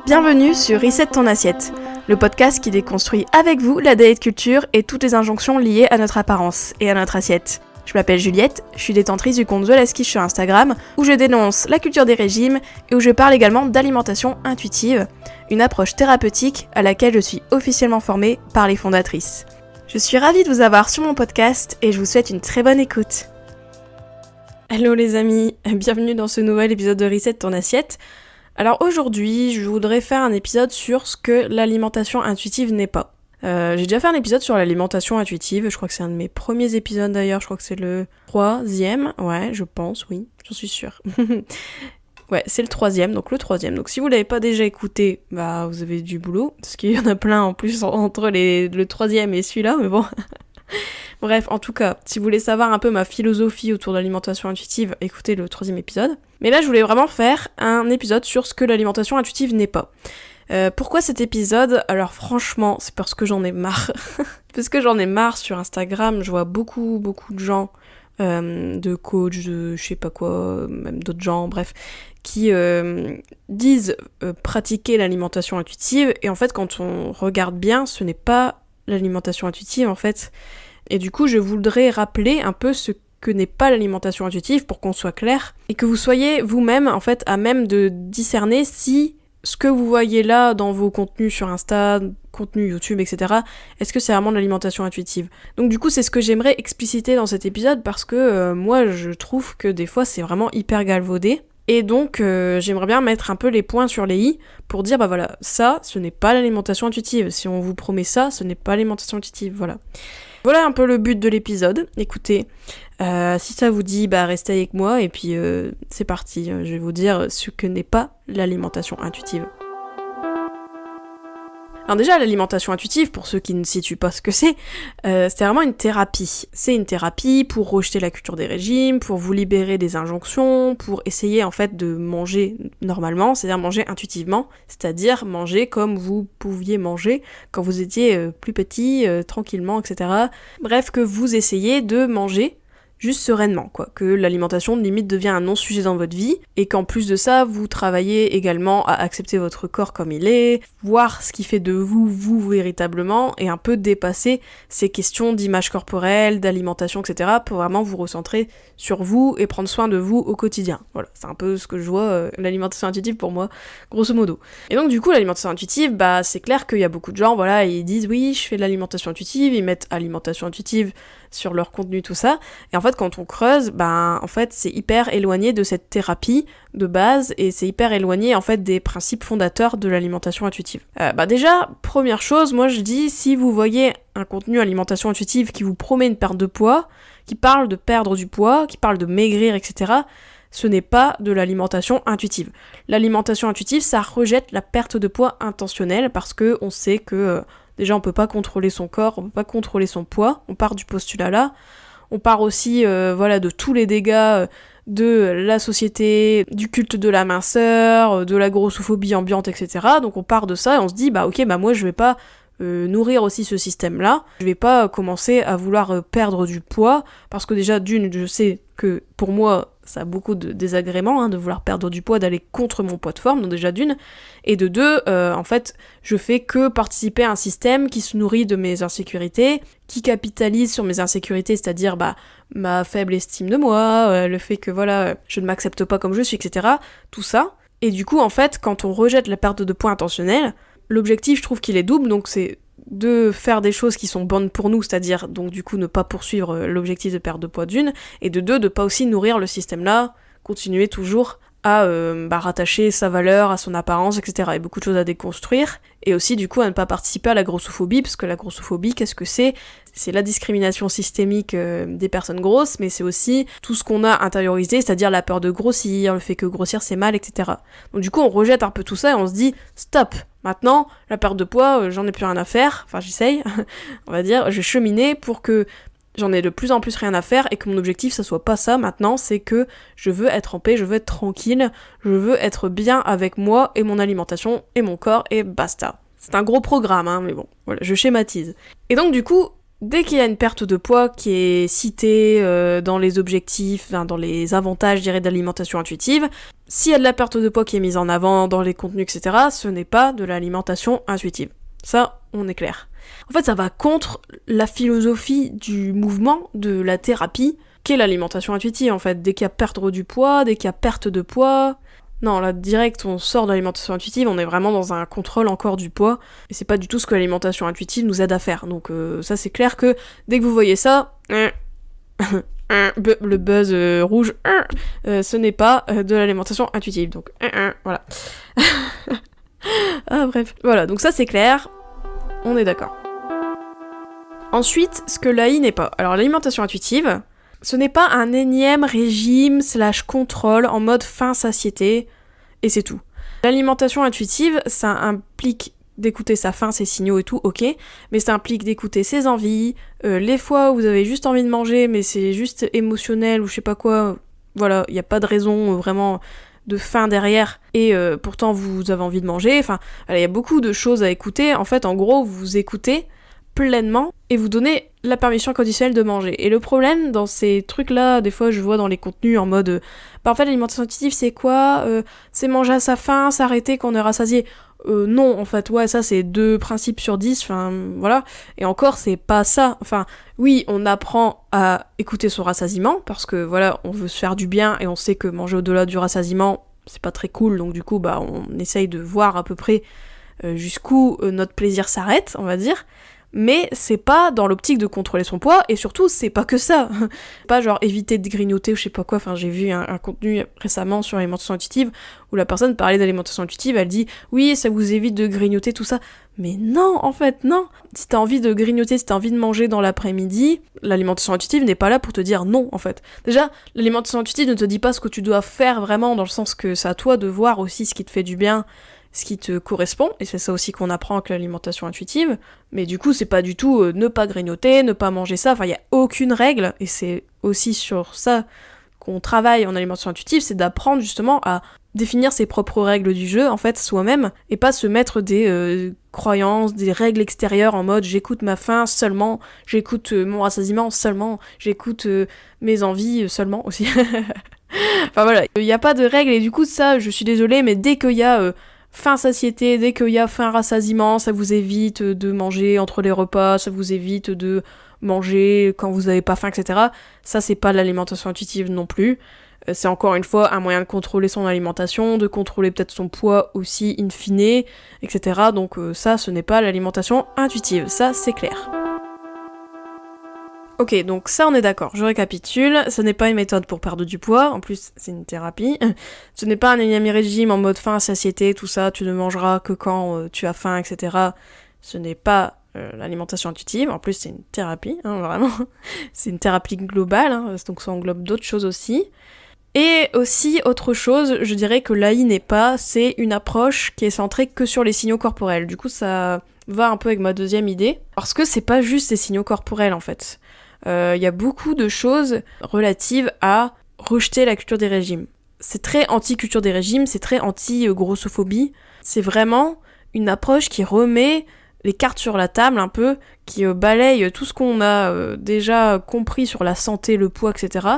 Bienvenue sur Reset ton assiette, le podcast qui déconstruit avec vous la diet culture et toutes les injonctions liées à notre apparence et à notre assiette. Je m'appelle Juliette, je suis détentrice du compte The Last Quiche sur Instagram, où je dénonce la culture des régimes et où je parle également d'alimentation intuitive, une approche thérapeutique à laquelle je suis officiellement formée par les fondatrices. Je suis ravie de vous avoir sur mon podcast et je vous souhaite une très bonne écoute. Hello les amis, bienvenue dans ce nouvel épisode de Reset ton assiette. Alors aujourd'hui, je voudrais faire un épisode sur ce que l'alimentation intuitive n'est pas. J'ai déjà fait un épisode sur l'alimentation intuitive, je crois que c'est un de mes premiers épisodes d'ailleurs, je crois que c'est le 3e, ouais, je pense, oui, j'en suis sûre. Ouais, c'est le 3e, donc le 3e. Donc si vous l'avez pas déjà écouté, bah vous avez du boulot, parce qu'il y en a plein en plus entre le 3e et celui-là, mais bon... Bref, en tout cas, si vous voulez savoir un peu ma philosophie autour de l'alimentation intuitive, écoutez le 3e épisode. Mais là, je voulais vraiment faire un épisode sur ce que l'alimentation intuitive n'est pas. Pourquoi cet épisode ? Alors franchement, c'est parce que j'en ai marre. Parce que j'en ai marre sur Instagram, je vois beaucoup de gens, de coachs, de je sais pas quoi, même d'autres gens, bref, qui disent pratiquer l'alimentation intuitive, et en fait, quand on regarde bien, ce n'est pas l'alimentation intuitive, en fait. Et du coup, je voudrais rappeler un peu ce que n'est pas l'alimentation intuitive pour qu'on soit clair et que vous soyez vous-même, en fait, à même de discerner si ce que vous voyez là dans vos contenus sur Insta, contenus YouTube, etc., est-ce que c'est vraiment de l'alimentation intuitive ? Donc du coup, c'est ce que j'aimerais expliciter dans cet épisode parce que moi, je trouve que des fois, c'est vraiment hyper galvaudé. Et donc, j'aimerais bien mettre un peu les points sur les i pour dire, bah voilà, ça, ce n'est pas l'alimentation intuitive. Si on vous promet ça, ce n'est pas l'alimentation intuitive, voilà. Voilà un peu le but de l'épisode. Écoutez, si ça vous dit, bah restez avec moi et puis c'est parti. Je vais vous dire ce que n'est pas l'alimentation intuitive. Alors déjà, l'alimentation intuitive, pour ceux qui ne situent pas ce que c'est vraiment une thérapie. C'est une thérapie pour rejeter la culture des régimes, pour vous libérer des injonctions, pour essayer en fait de manger normalement, c'est-à-dire manger intuitivement, c'est-à-dire manger comme vous pouviez manger quand vous étiez plus petit, tranquillement, etc. Bref, que vous essayez de manger juste sereinement, quoi, que l'alimentation limite devient un non-sujet dans votre vie, et qu'en plus de ça, vous travaillez également à accepter votre corps comme il est, voir ce qui fait de vous véritablement, et un peu dépasser ces questions d'image corporelle, d'alimentation, etc., pour vraiment vous recentrer sur vous et prendre soin de vous au quotidien. Voilà, c'est un peu ce que je vois, l'alimentation intuitive pour moi, grosso modo. Et donc du coup, l'alimentation intuitive, bah c'est clair qu'il y a beaucoup de gens, voilà, ils disent oui, je fais de l'alimentation intuitive, ils mettent alimentation intuitive sur leur contenu, tout ça, et en fait quand on creuse, ben en fait c'est hyper éloigné de cette thérapie de base, et c'est hyper éloigné en fait des principes fondateurs de l'alimentation intuitive. Déjà, première chose, moi je dis, si vous voyez un contenu alimentation intuitive qui vous promet une perte de poids, qui parle de perdre du poids, qui parle de maigrir, etc., ce n'est pas de l'alimentation intuitive. L'alimentation intuitive, ça rejette la perte de poids intentionnelle, parce que on sait que déjà, on peut pas contrôler son corps, on peut pas contrôler son poids, on part du postulat là. On part aussi de tous les dégâts de la société, du culte de la minceur, de la grossophobie ambiante, etc. Donc on part de ça et on se dit, bah ok, bah moi je vais pas nourrir aussi ce système-là, je vais pas commencer à vouloir perdre du poids, parce que déjà d'une, je sais que pour moi, ça a beaucoup de désagréments, de vouloir perdre du poids, d'aller contre mon poids de forme, donc déjà d'une, et de deux, en fait, je fais que participer à un système qui se nourrit de mes insécurités, qui capitalise sur mes insécurités, c'est-à-dire ma faible estime de moi, le fait que je ne m'accepte pas comme je suis, etc., tout ça. Et du coup, en fait, quand on rejette la perte de poids intentionnelle, l'objectif, je trouve qu'il est double, donc c'est de faire des choses qui sont bonnes pour nous, c'est-à-dire donc du coup ne pas poursuivre l'objectif de perte de poids d'une, et de deux, de pas aussi nourrir le système-là, continuer toujours à rattacher sa valeur à son apparence, etc. Il y a beaucoup de choses à déconstruire, et aussi du coup à ne pas participer à la grossophobie, parce que la grossophobie, qu'est-ce que c'est ? C'est la discrimination systémique des personnes grosses, mais c'est aussi tout ce qu'on a intériorisé, c'est-à-dire la peur de grossir, le fait que grossir c'est mal, etc. Donc du coup on rejette un peu tout ça et on se dit stop, maintenant la perte de poids, j'en ai plus rien à faire, enfin j'essaye, on va dire, je vais cheminer pour que j'en ai de plus en plus rien à faire et que mon objectif ça soit pas ça maintenant, c'est que je veux être en paix, je veux être tranquille, je veux être bien avec moi et mon alimentation et mon corps et basta. C'est un gros programme, mais bon, voilà, je schématise. Et donc du coup, dès qu'il y a une perte de poids qui est citée dans les objectifs, dans les avantages, je dirais, d'alimentation intuitive, s'il y a de la perte de poids qui est mise en avant dans les contenus, etc., ce n'est pas de l'alimentation intuitive. Ça, on est clair. En fait, ça va contre la philosophie du mouvement, de la thérapie, qu'est l'alimentation intuitive, en fait. Dès qu'il y a perdre du poids, dès qu'il y a perte de poids... Non, là, direct, on sort de l'alimentation intuitive, on est vraiment dans un contrôle encore du poids, et c'est pas du tout ce que l'alimentation intuitive nous aide à faire. Donc ça, c'est clair que dès que vous voyez ça... le buzz rouge, ce n'est pas de l'alimentation intuitive, donc voilà. Ah bref, voilà, donc ça c'est clair, on est d'accord. Ensuite, ce que l'AI n'est pas. Alors l'alimentation intuitive, ce n'est pas un énième régime / contrôle en mode faim-satiété, et c'est tout. L'alimentation intuitive, ça implique d'écouter sa faim, ses signaux et tout, ok, mais ça implique d'écouter ses envies, les fois où vous avez juste envie de manger, mais c'est juste émotionnel ou je sais pas quoi, voilà, il n'y a pas de raison vraiment de faim derrière, et pourtant vous avez envie de manger, enfin, il y a beaucoup de choses à écouter, en fait, en gros, vous écoutez pleinement, et vous donnez la permission inconditionnelle de manger. Et le problème dans ces trucs-là, des fois je vois dans les contenus en mode en fait l'alimentation intuitive c'est quoi c'est manger à sa faim, s'arrêter quand on est rassasié. Non, en fait, ouais, ça c'est 2 principes sur 10, enfin, voilà. Et encore, c'est pas ça. Enfin, oui, on apprend à écouter son rassasiement, parce que, voilà, on veut se faire du bien, et on sait que manger au-delà du rassasiement, c'est pas très cool, donc du coup, bah, on essaye de voir à peu près jusqu'où notre plaisir s'arrête, on va dire. Mais c'est pas dans l'optique de contrôler son poids, et surtout, c'est pas que ça. Pas genre éviter de grignoter ou je sais pas quoi, enfin j'ai vu un contenu récemment sur l'alimentation intuitive, où la personne parlait d'alimentation intuitive, elle dit « Oui, ça vous évite de grignoter, tout ça ». Mais non, en fait, non. Si t'as envie de grignoter, si t'as envie de manger dans l'après-midi, l'alimentation intuitive n'est pas là pour te dire non, en fait. Déjà, l'alimentation intuitive ne te dit pas ce que tu dois faire vraiment, dans le sens que c'est à toi de voir aussi ce qui te fait du bien, ce qui te correspond, et c'est ça aussi qu'on apprend avec l'alimentation intuitive, mais du coup c'est pas du tout ne pas grignoter, ne pas manger ça, enfin il y a aucune règle, et c'est aussi sur ça qu'on travaille en alimentation intuitive, c'est d'apprendre justement à définir ses propres règles du jeu, en fait, soi-même, et pas se mettre des croyances, des règles extérieures en mode j'écoute ma faim seulement, j'écoute mon rassasiement seulement, j'écoute mes envies seulement aussi. Enfin voilà, il n'y a pas de règles, et du coup ça, je suis désolée, mais dès qu'il y a faim satiété, dès qu'il y a faim rassasiement, ça vous évite de manger entre les repas, ça vous évite de manger quand vous avez pas faim, etc. Ça, c'est pas l'alimentation intuitive non plus. C'est encore une fois un moyen de contrôler son alimentation, de contrôler peut-être son poids aussi in fine, etc. Donc ça, ce n'est pas l'alimentation intuitive, ça c'est clair. Ok, donc ça on est d'accord, je récapitule, ce n'est pas une méthode pour perdre du poids, en plus c'est une thérapie, ce n'est pas un énième régime en mode faim, satiété, tout ça, tu ne mangeras que quand tu as faim, etc. Ce n'est pas l'alimentation intuitive, en plus c'est une thérapie, hein, vraiment, c'est une thérapie globale, hein, donc ça englobe d'autres choses aussi. Et aussi, autre chose, je dirais que l'AI n'est pas, c'est une approche qui est centrée que sur les signaux corporels, du coup ça va un peu avec ma deuxième idée, parce que c'est pas juste les signaux corporels en fait. Il y a beaucoup de choses relatives à rejeter la culture des régimes. C'est très anti-culture des régimes, c'est très anti-grossophobie. C'est vraiment une approche qui remet les cartes sur la table un peu, qui balaye tout ce qu'on a déjà compris sur la santé, le poids, etc.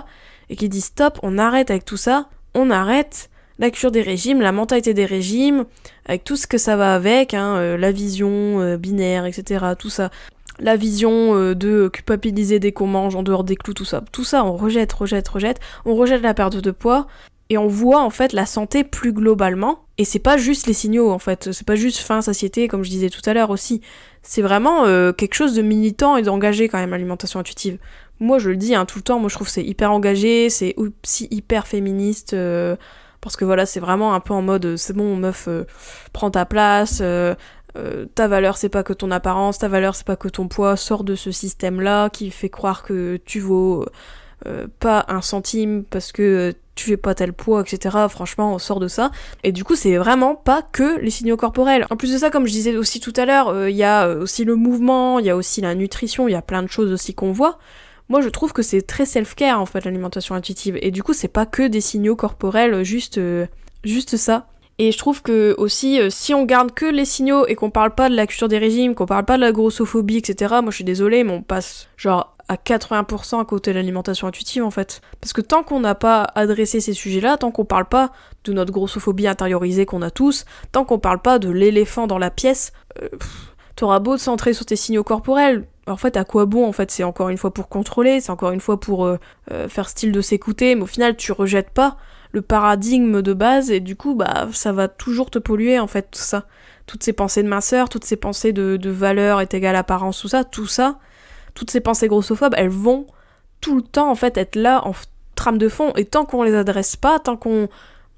Et qui dit stop, on arrête avec tout ça, on arrête la culture des régimes, la mentalité des régimes, avec tout ce que ça va avec, hein, la vision binaire, etc. Tout ça. La vision de culpabiliser dès qu'on mange en dehors des clous, tout ça on rejette, on rejette la perte de poids, et on voit en fait la santé plus globalement, et c'est pas juste les signaux en fait, c'est pas juste faim, satiété comme je disais tout à l'heure aussi, c'est vraiment quelque chose de militant et d'engagé quand même, l'alimentation intuitive. Moi je le dis hein, tout le temps, moi je trouve que c'est hyper engagé, c'est aussi hyper féministe, parce que voilà, c'est vraiment un peu en mode c'est bon meuf, prends ta place, ta valeur c'est pas que ton apparence, ta valeur c'est pas que ton poids, sors de ce système là qui fait croire que tu vaux pas un centime parce que tu fais pas tel poids, etc. Franchement on sort de ça, et du coup c'est vraiment pas que les signaux corporels. En plus de ça, comme je disais aussi tout à l'heure, y a aussi le mouvement, il y a aussi la nutrition, il y a plein de choses aussi qu'on voit. Moi je trouve que c'est très self-care en fait l'alimentation intuitive, et du coup c'est pas que des signaux corporels, juste ça. Et je trouve que aussi, si on garde que les signaux et qu'on parle pas de la culture des régimes, qu'on parle pas de la grossophobie, etc., moi je suis désolée, mais on passe genre à 80% à côté de l'alimentation intuitive en fait. Parce que tant qu'on n'a pas adressé ces sujets-là, tant qu'on parle pas de notre grossophobie intériorisée qu'on a tous, tant qu'on parle pas de l'éléphant dans la pièce, t'auras beau te centrer sur tes signaux corporels, en fait à quoi bon en fait, c'est encore une fois pour contrôler, c'est encore une fois pour faire style de s'écouter, mais au final tu rejettes pas le paradigme de base et du coup bah ça va toujours te polluer en fait tout ça. Toutes ces pensées de minceur, toutes ces pensées de valeur est égale apparence, tout ça, toutes ces pensées grossophobes, elles vont tout le temps en fait être là en trame de fond et tant qu'on les adresse pas, tant qu'on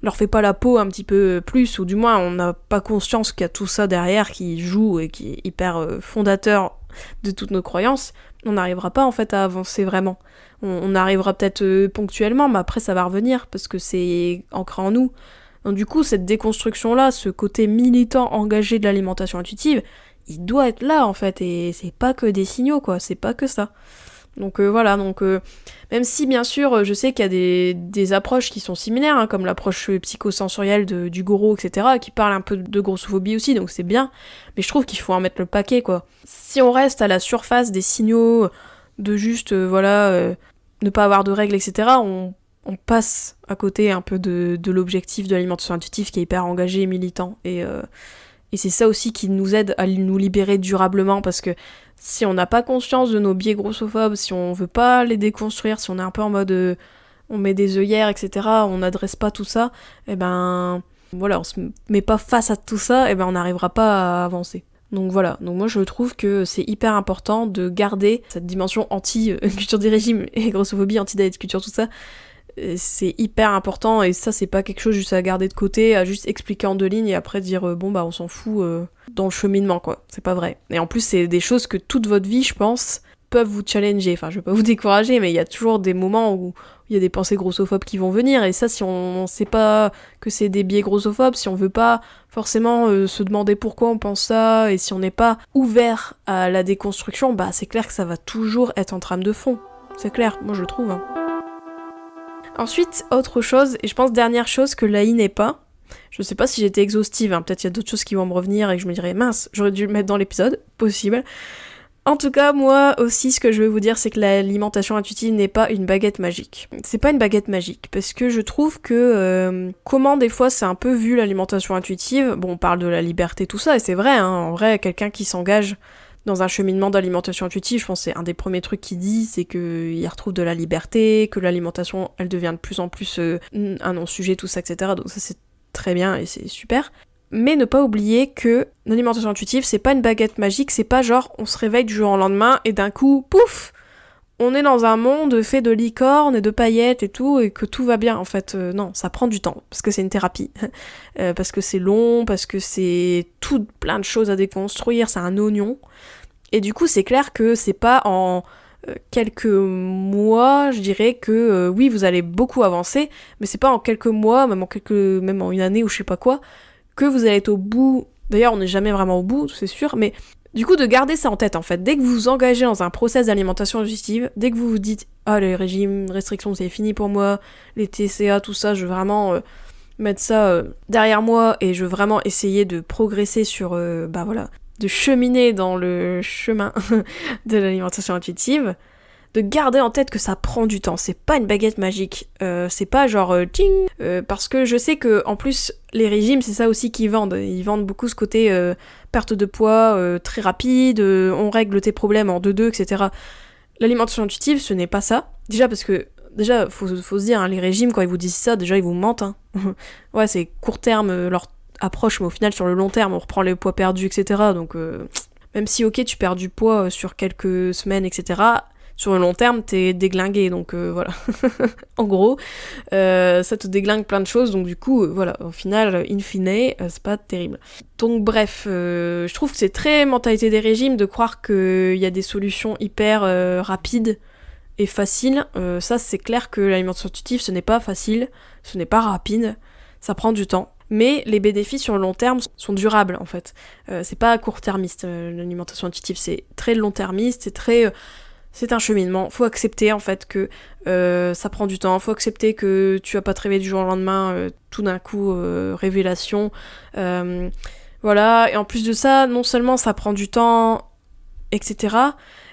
leur fait pas la peau un petit peu plus, ou du moins on n'a pas conscience qu'il y a tout ça derrière qui joue et qui est hyper fondateur de toutes nos croyances, on n'arrivera pas en fait à avancer vraiment. On arrivera peut-être ponctuellement, mais après ça va revenir parce que c'est ancré en nous. Donc du coup, cette déconstruction-là, ce côté militant engagé de l'alimentation intuitive, il doit être là en fait, et c'est pas que des signaux quoi, c'est pas que ça. Donc voilà, même si bien sûr je sais qu'il y a des approches qui sont similaires, hein, comme l'approche psychosensorielle du Goro, etc., qui parle un peu de grossophobie aussi, donc c'est bien, mais je trouve qu'il faut en mettre le paquet quoi. Si on reste à la surface des signaux de juste ne pas avoir de règles, etc., on passe à côté un peu de l'objectif de l'alimentation intuitive qui est hyper engagé et militant, et c'est ça aussi qui nous aide à nous libérer durablement, parce que si on n'a pas conscience de nos biais grossophobes, si on veut pas les déconstruire, si on est un peu en mode on met des œillères, etc., on n'adresse pas tout ça, et ben voilà, on se met pas face à tout ça, et ben on n'arrivera pas à avancer. Donc voilà, donc moi je trouve que c'est hyper important de garder cette dimension anti-culture des régimes et grossophobie, anti-diet culture, tout ça. C'est hyper important, et ça c'est pas quelque chose juste à garder de côté, à juste expliquer en 2 lignes et après dire bon bah on s'en fout dans le cheminement quoi, c'est pas vrai. Et en plus c'est des choses que toute votre vie je pense peuvent vous challenger, enfin je vais pas vous décourager, mais il y a toujours des moments où il y a des pensées grossophobes qui vont venir, et ça si on sait pas que c'est des biais grossophobes, si on veut pas forcément se demander pourquoi on pense ça, et si on n'est pas ouvert à la déconstruction, bah c'est clair que ça va toujours être en trame de fond, c'est clair, moi je le trouve hein. Ensuite, autre chose, et je pense dernière chose que l'AI n'est pas, je sais pas si j'étais exhaustive, hein, peut-être il y a d'autres choses qui vont me revenir et que je me dirais mince, j'aurais dû le mettre dans l'épisode, possible. En tout cas, moi aussi, ce que je veux vous dire, c'est que l'alimentation intuitive n'est pas une baguette magique. C'est pas une baguette magique, parce que je trouve que comment des fois c'est un peu vu l'alimentation intuitive, bon on parle de la liberté, tout ça, et c'est vrai, hein, en vrai, quelqu'un qui s'engage dans un cheminement d'alimentation intuitive, je pense que c'est un des premiers trucs qu'il dit, c'est qu'il retrouve de la liberté, que l'alimentation, elle devient de plus en plus un non-sujet, tout ça, etc. Donc ça c'est très bien et c'est super. Mais ne pas oublier que l'alimentation intuitive, c'est pas une baguette magique, c'est pas genre on se réveille du jour au lendemain et d'un coup, pouf, on est dans un monde fait de licornes et de paillettes et tout, et que tout va bien, en fait. Non, ça prend du temps, parce que c'est une thérapie. Parce que c'est long, parce que c'est tout plein de choses à déconstruire, c'est un oignon. Et du coup, c'est clair que c'est pas en quelques mois, je dirais que oui, vous allez beaucoup avancer, mais c'est pas en quelques mois, même en une année ou je sais pas quoi, que vous allez être au bout. D'ailleurs, on n'est jamais vraiment au bout, c'est sûr, mais du coup, de garder ça en tête, en fait. Dès que vous vous engagez dans un process d'alimentation intuitive, dès que vous vous dites « Ah, les régimes, restrictions, c'est fini pour moi, les TCA, tout ça, je veux vraiment mettre ça derrière moi et je veux vraiment essayer de progresser sur, de cheminer dans le chemin de l'alimentation intuitive », de garder en tête que ça prend du temps, c'est pas une baguette magique, c'est pas genre ting, parce que je sais que en plus les régimes c'est ça aussi qu'ils vendent, ils vendent beaucoup ce côté perte de poids très rapide, on règle tes problèmes en 2-2, etc. L'alimentation intuitive ce n'est pas ça, déjà parce que faut se dire, hein, les régimes quand ils vous disent ça, déjà ils vous mentent, hein. Ouais c'est court terme leur approche, mais au final sur le long terme on reprend les poids perdus, etc. Donc même si ok tu perds du poids sur quelques semaines, etc., sur le long terme, t'es déglingué, donc voilà. En gros, ça te déglingue plein de choses, donc du coup, voilà, au final, in fine, c'est pas terrible. Donc bref, je trouve que c'est très mentalité des régimes de croire qu'il y a des solutions hyper rapides et faciles. Ça, c'est clair que l'alimentation intuitive, ce n'est pas facile, ce n'est pas rapide, ça prend du temps. Mais les bénéfices sur le long terme sont durables, en fait. C'est pas court-termiste, l'alimentation intuitive, c'est très long-termiste, c'est un cheminement, faut accepter en fait que ça prend du temps, faut accepter que tu vas pas te réveiller du jour au lendemain, tout d'un coup, révélation, voilà, et en plus de ça, non seulement ça prend du temps, etc.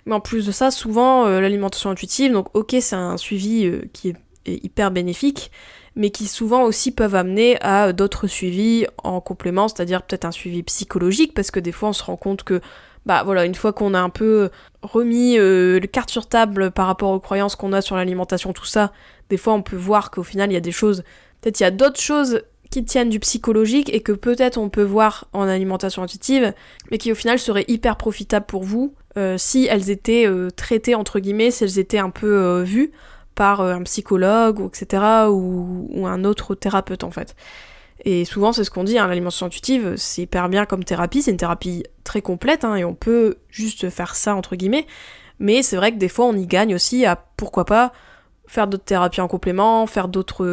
Mais en plus de ça, souvent, l'alimentation intuitive, donc ok, c'est un suivi qui est hyper bénéfique, mais qui souvent aussi peuvent amener à d'autres suivis en complément, c'est-à-dire peut-être un suivi psychologique, parce que des fois on se rend compte que, une fois qu'on a un peu remis le carte sur table par rapport aux croyances qu'on a sur l'alimentation, tout ça, des fois on peut voir qu'au final il y a des choses, peut-être il y a d'autres choses qui tiennent du psychologique et que peut-être on peut voir en alimentation intuitive, mais qui au final seraient hyper profitables pour vous si elles étaient traitées entre guillemets, si elles étaient un peu vues par un psychologue, ou etc., ou un autre thérapeute en fait. Et souvent c'est ce qu'on dit, l'alimentation intuitive c'est hyper bien comme thérapie, c'est une thérapie très complète, et on peut juste faire ça entre guillemets, mais c'est vrai que des fois on y gagne aussi à, pourquoi pas, faire d'autres thérapies en complément, faire d'autres,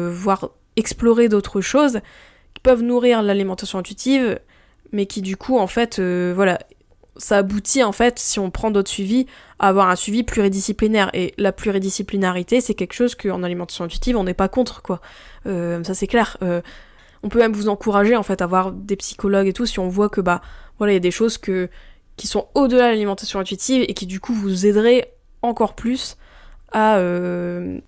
voire explorer d'autres choses qui peuvent nourrir l'alimentation intuitive, mais qui du coup en fait, ça aboutit en fait, si on prend d'autres suivis, à avoir un suivi pluridisciplinaire. Et la pluridisciplinarité, c'est quelque chose qu'en alimentation intuitive, on n'est pas contre, quoi. Ça c'est clair. On peut même vous encourager en fait à voir des psychologues et tout si on voit que il y a des choses qui sont au-delà de l'alimentation intuitive et qui du coup vous aideraient encore plus à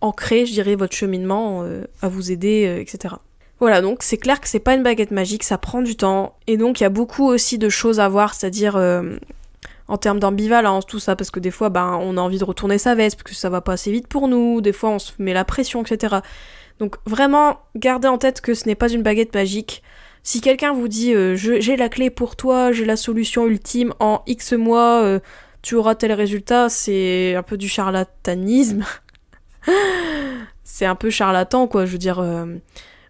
ancrer, je dirais, votre cheminement, à vous aider, etc. Voilà, donc c'est clair que c'est pas une baguette magique, ça prend du temps, et donc il y a beaucoup aussi de choses à voir, c'est-à-dire en termes d'ambivalence, tout ça, parce que des fois, on a envie de retourner sa veste, parce que ça va pas assez vite pour nous, des fois on se met la pression, etc. Donc vraiment, gardez en tête que ce n'est pas une baguette magique. Si quelqu'un vous dit j'ai la clé pour toi, j'ai la solution ultime, en X mois, tu auras tel résultat, c'est un peu du charlatanisme. C'est un peu charlatan, quoi, je veux dire...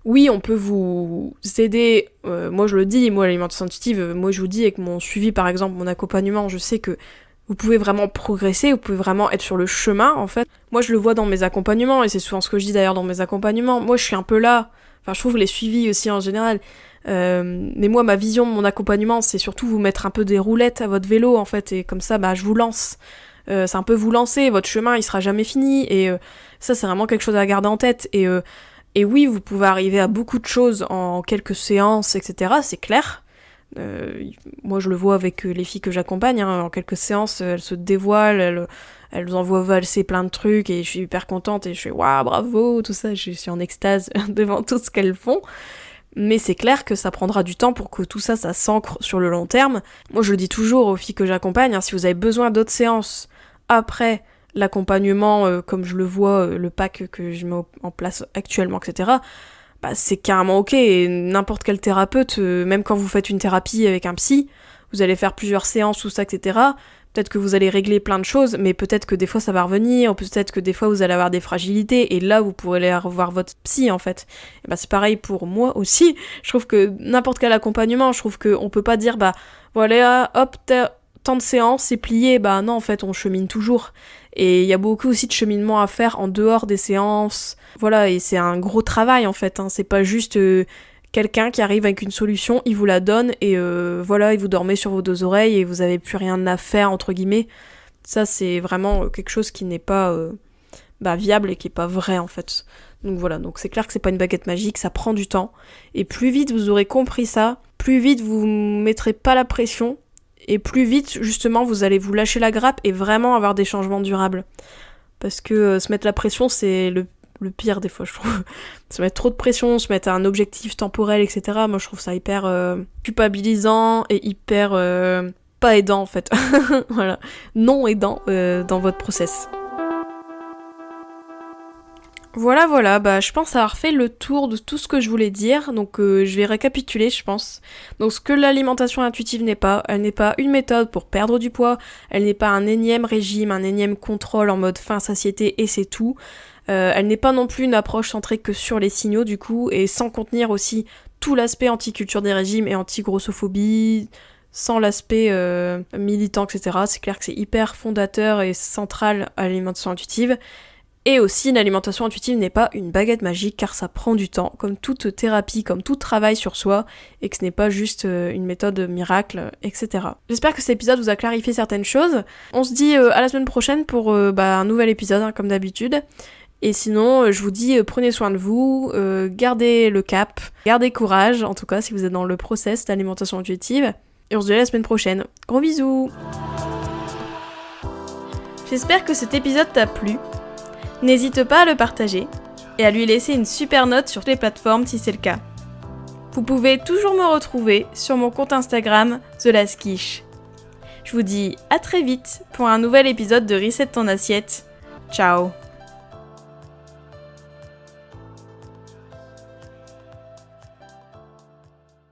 Oui, on peut vous aider, moi je le dis, moi l'alimentation intuitive, moi je vous dis avec mon suivi par exemple, mon accompagnement, je sais que vous pouvez vraiment progresser, vous pouvez vraiment être sur le chemin en fait. Moi je le vois dans mes accompagnements, et c'est souvent ce que je dis d'ailleurs dans mes accompagnements, moi je suis un peu là, enfin je trouve les suivis aussi en général, mais moi ma vision de mon accompagnement c'est surtout vous mettre un peu des roulettes à votre vélo en fait, et comme ça je vous lance. C'est un peu vous lancer, votre chemin il sera jamais fini, et ça c'est vraiment quelque chose à garder en tête, et oui, vous pouvez arriver à beaucoup de choses en quelques séances, etc., c'est clair. Moi, je le vois avec les filles que j'accompagne, en quelques séances, elles se dévoilent, elles envoient valser plein de trucs, et je suis hyper contente, et je fais « Waouh, bravo !» tout ça, je suis en extase devant tout ce qu'elles font. Mais c'est clair que ça prendra du temps pour que tout ça, ça s'ancre sur le long terme. Moi, je le dis toujours aux filles que j'accompagne, si vous avez besoin d'autres séances après l'accompagnement, comme je le vois, le pack que je mets en place actuellement, etc., c'est carrément ok, et n'importe quel thérapeute, même quand vous faites une thérapie avec un psy, vous allez faire plusieurs séances, tout ça, etc., peut-être que vous allez régler plein de choses, mais peut-être que des fois ça va revenir, peut-être que des fois vous allez avoir des fragilités, et là vous pourrez aller revoir votre psy en fait. Et c'est pareil pour moi aussi, je trouve que n'importe quel accompagnement, je trouve qu'on peut pas dire voilà, hop, tant de séances, c'est plié, non en fait on chemine toujours. Et il y a beaucoup aussi de cheminement à faire en dehors des séances, voilà, et c'est un gros travail en fait, c'est pas juste quelqu'un qui arrive avec une solution, il vous la donne, et il vous dormez sur vos deux oreilles et vous avez plus rien à faire entre guillemets. Ça c'est vraiment quelque chose qui n'est pas viable et qui est pas vrai en fait. Donc voilà, donc c'est clair que c'est pas une baguette magique, ça prend du temps, et plus vite vous aurez compris ça, plus vite vous mettrez pas la pression, et plus vite, justement, vous allez vous lâcher la grappe et vraiment avoir des changements durables. Parce que se mettre la pression, c'est le pire des fois, je trouve. Se mettre trop de pression, se mettre un objectif temporel, etc. Moi, je trouve ça hyper culpabilisant et hyper pas aidant, en fait. Voilà. Non aidant dans votre process. Voilà, je pense avoir fait le tour de tout ce que je voulais dire, donc je vais récapituler, je pense. Donc ce que l'alimentation intuitive n'est pas, elle n'est pas une méthode pour perdre du poids, elle n'est pas un énième régime, un énième contrôle en mode faim, satiété et c'est tout. Elle n'est pas non plus une approche centrée que sur les signaux du coup, et sans contenir aussi tout l'aspect anti-culture des régimes et anti-grossophobie, sans l'aspect militant, etc. C'est clair que c'est hyper fondateur et central à l'alimentation intuitive. Et aussi, l'alimentation intuitive n'est pas une baguette magique car ça prend du temps, comme toute thérapie, comme tout travail sur soi, et que ce n'est pas juste une méthode miracle, etc. J'espère que cet épisode vous a clarifié certaines choses. On se dit à la semaine prochaine pour un nouvel épisode, comme d'habitude. Et sinon, je vous dis, prenez soin de vous, gardez le cap, gardez courage, en tout cas si vous êtes dans le process d'alimentation intuitive. Et on se dit à la semaine prochaine. Gros bisous! J'espère que cet épisode t'a plu. N'hésite pas à le partager et à lui laisser une super note sur les plateformes si c'est le cas. Vous pouvez toujours me retrouver sur mon compte Instagram TheLastQuiche. Je vous dis à très vite pour un nouvel épisode de Reset ton assiette. Ciao.